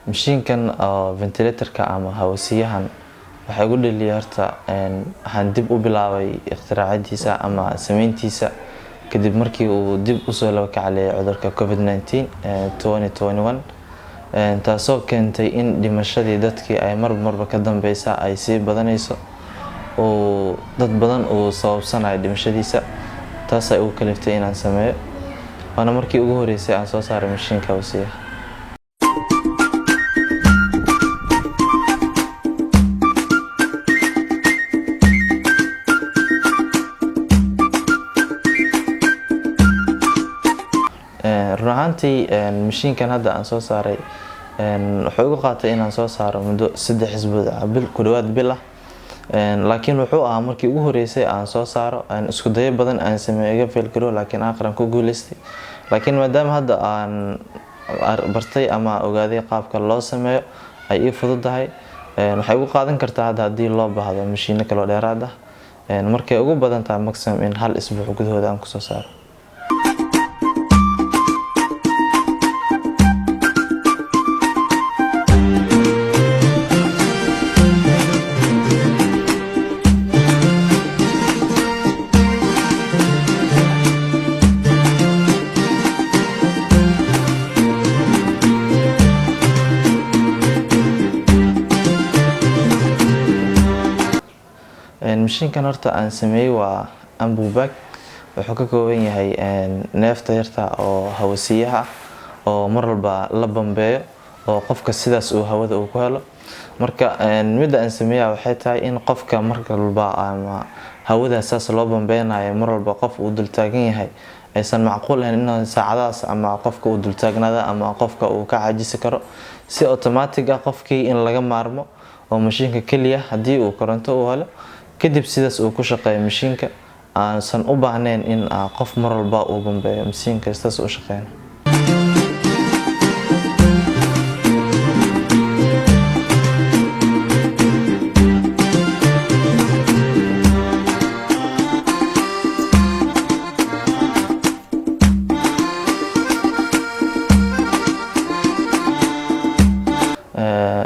mashiinkan oo ventilatorka ama hawasiyahan waxay ugu dhaliyay horta waxaan dib u bilaabay ikhtiraacadiisa ama sameyntiisa kadib markii uu dib u soo laba kacalay cudurka COVID-19 2021 taasoo keentay in dhimashadii dadkii ay marba ka dambaysa ay sii badanayso oo dad badan oo sababsanay dhimashadiisa taas ay ugu kaliftay inaan sameeyo waana markii ugu horeysay aan soo saaray mashiinka hawasiyaha. run ahaantii mashiinkan hadda aan soo saaray wuxuu igu qaatay inaan soo saaro muddo 3 isbuuc ku dhawaad bil ah laakiin wuxuu ahaa markii ugu horeysay aan soo saaro isku dayo badan aan sameeyo fail garo laakiin aakhiraan ku guuleystay laakiin maadaama hadda aan bartay ama ogaaday qaabka loo sameeyo ay ii fududahay waxay ugu qaadan kartaa hadda haddii loo baahdo mashiino kale oo dheeraad ah markay ugu badan tahay maximum in 1 isbuuc gudahooda aan ku soo saaro. mashiinkan horta aan sameeyay waa ambubag wuxuu ka kooban yahay neefta yarta oo hawasiyaha oo mar walba la bambeeyo oo qofka sidaas uu hawada uu ku helo marka midda aan sameeyay waxay tahay in qofka mar walba ama hawada saas loo bambeenayo mar walba qof uu dul taagan yahay aysan macquul ahayn in saacadaas ama qofka uu dul taagnaada ama qofka uu ka caajisi karo si automatic ah qofkii in laga maarmo oo mashiinka kaliya hadii uu koronto u helo kadib sidaas uu ku shaqeeyo mashiinka aansan u baahnayn in qof mar walba uu bambeeyo mashiinka sidaas u shaqeeyo.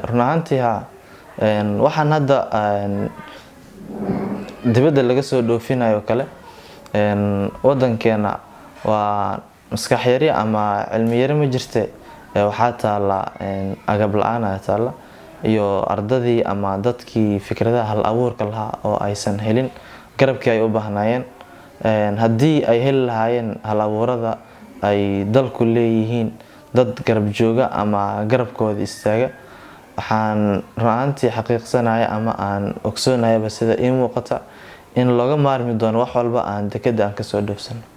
run ahaantii waxaan hadda dibadda laga soo dhoofinayo kale wadankeena waa maskax yari ama cilmi yari ma jirte waxaa taala agab la'aan taala iyo ardadii ama dadkii fikradaha hal abuurka lahaa oo aysan helin garabkii ay u baahnayeen haddii ay heli lahaayeen hal abuurada ay dalku leeyihiin dad garab jooga ama garabkooda istaaga waxaan ra'aantii xaqiiqsanaya ama aan ogsoonayaba sida ii muuqata in looga maarmi doono wax walba aan dekada aan ka soo dhoofsano.